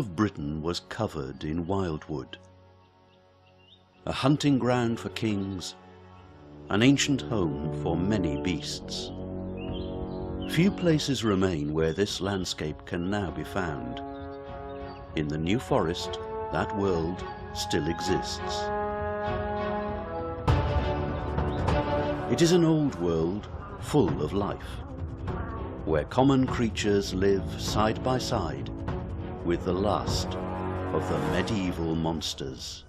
of Britain was covered in wildwood. A hunting ground for kings, an ancient home for many beasts. Few places remain where this landscape can now be found. In the New Forest, that world still exists. It is an old world full of life, where common creatures live side by side with the last of the medieval monsters.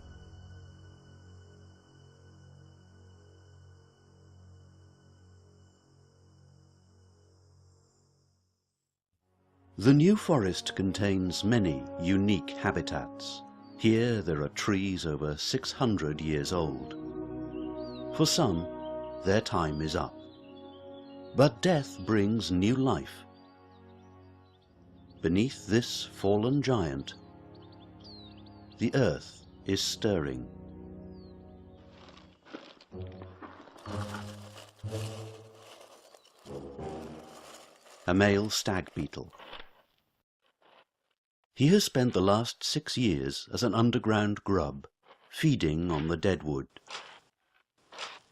The New Forest contains many unique habitats. Here there are trees over 600 years old. For some, their time is up. But death brings new life. Beneath this fallen giant, the earth is stirring. A male stag beetle. He has spent the last 6 years as an underground grub, feeding on the deadwood.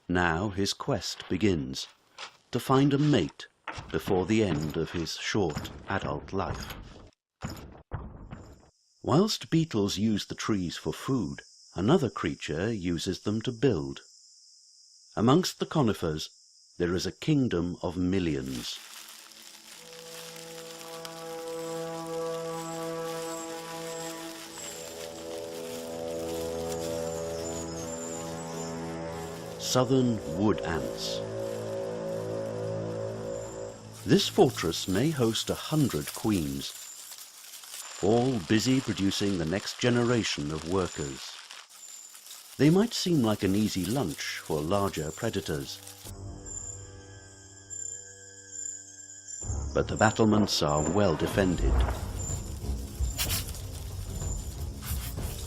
Now his quest begins, to find a mate before the end of his short adult life. Whilst beetles use the trees for food, another creature uses them to build. Amongst the conifers, there is a kingdom of millions. Southern wood ants. This fortress may host 100 queens, all busy producing the next generation of workers. They might seem like an easy lunch for larger predators, but the battlements are well defended.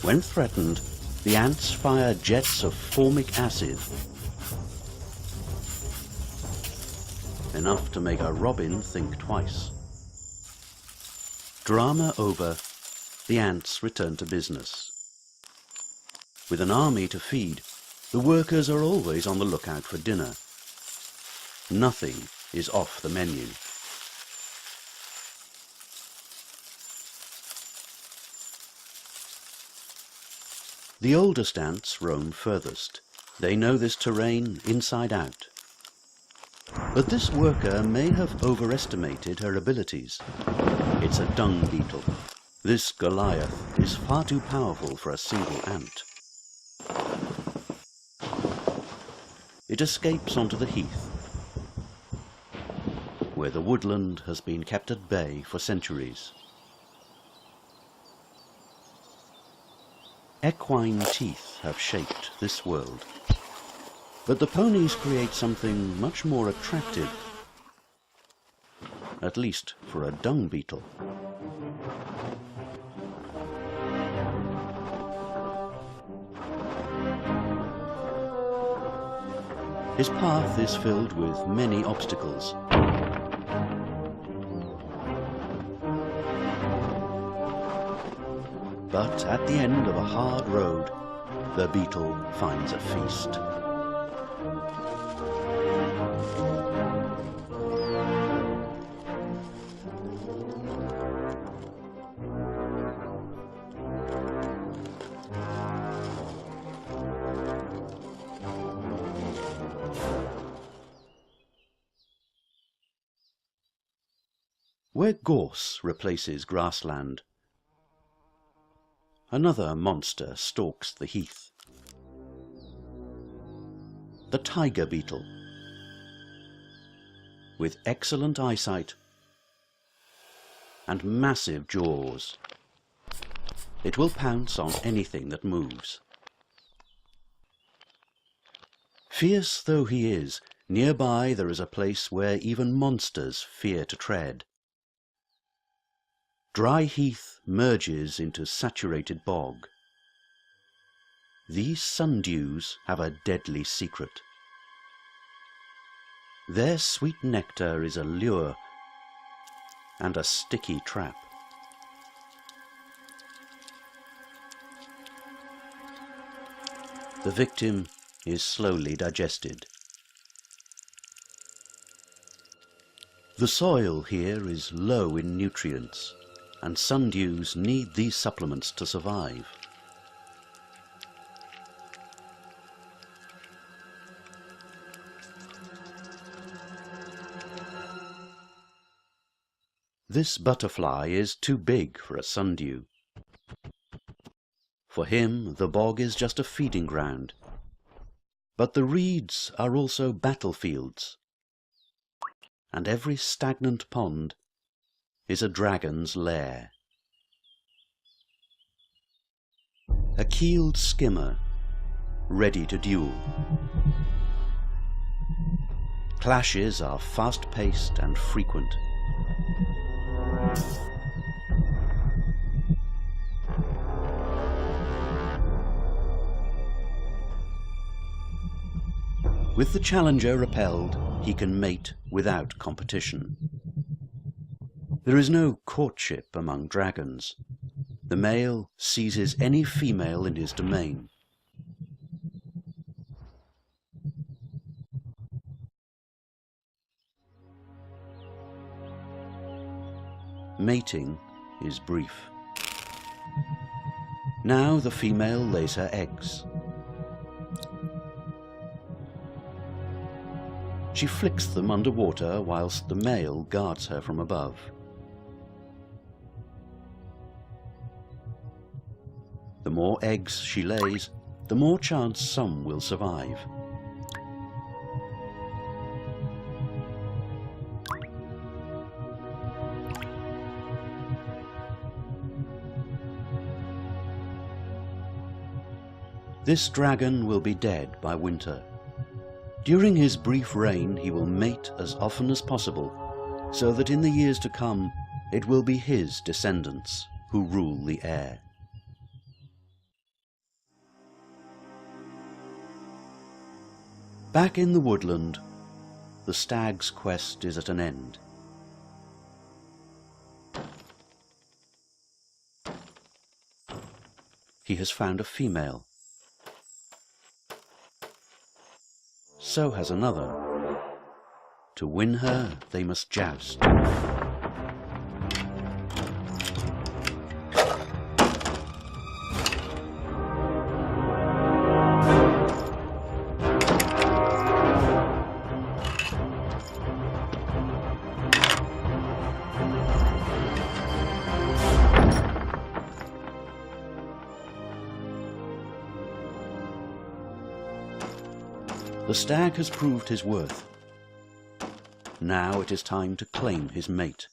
When threatened, the ants fire jets of formic acid, enough to make a robin think twice. Drama over, the ants return to business. With an army to feed, the workers are always on the lookout for dinner. Nothing is off the menu. The oldest ants roam furthest. They know this terrain inside out. But this worker may have overestimated her abilities. It's a dung beetle. This Goliath is far too powerful for a single ant. It escapes onto the heath, where the woodland has been kept at bay for centuries. Equine teeth have shaped this world. But the ponies create something much more attractive, at least for a dung beetle. His path is filled with many obstacles. But at the end of a hard road, the beetle finds a feast. Where gorse replaces grassland, another monster stalks the heath. The tiger beetle. With excellent eyesight and massive jaws, it will pounce on anything that moves. Fierce though he is, nearby there is a place where even monsters fear to tread. Dry heath merges into saturated bog. These sundews have a deadly secret. Their sweet nectar is a lure and a sticky trap. The victim is slowly digested. The soil here is low in nutrients, and sundews need these supplements to survive. This butterfly is too big for a sundew. For him, the bog is just a feeding ground. But the reeds are also battlefields, and every stagnant pond is a dragon's lair. A keeled skimmer, ready to duel. Clashes are fast-paced and frequent. With the challenger repelled, he can mate without competition. There is no courtship among dragons. The male seizes any female in his domain. Mating is brief. Now the female lays her eggs. She flicks them underwater whilst the male guards her from above. The more eggs she lays, the more chance some will survive. This dragon will be dead by winter. During his brief reign he will mate as often as possible, so that in the years to come it will be his descendants who rule the air. Back in the woodland, the stag's quest is at an end. He has found a female. So has another. To win her, they must joust. The stag has proved his worth. Now it is time to claim his mate.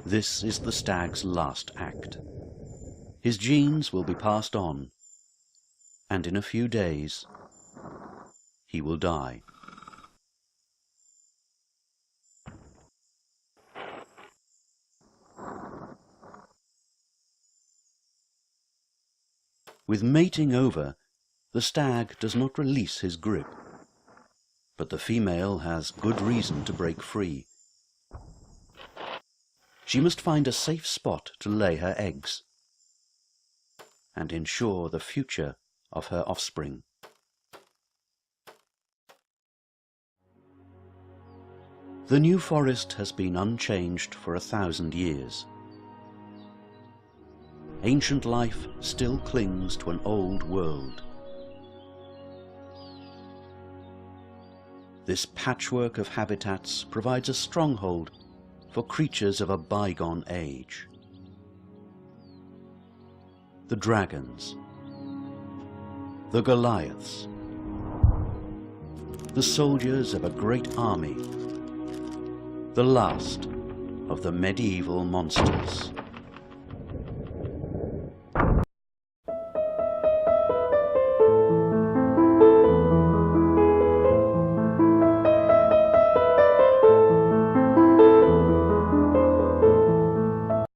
This is the stag's last act. His genes will be passed on, and in a few days he will die. With mating over, the stag does not release his grip, but the female has good reason to break free. She must find a safe spot to lay her eggs and ensure the future of her offspring. The New Forest has been unchanged for 1,000 years. Ancient life still clings to an old world. This patchwork of habitats provides a stronghold for creatures of a bygone age. The dragons, the Goliaths, the soldiers of a great army, the last of the medieval monsters.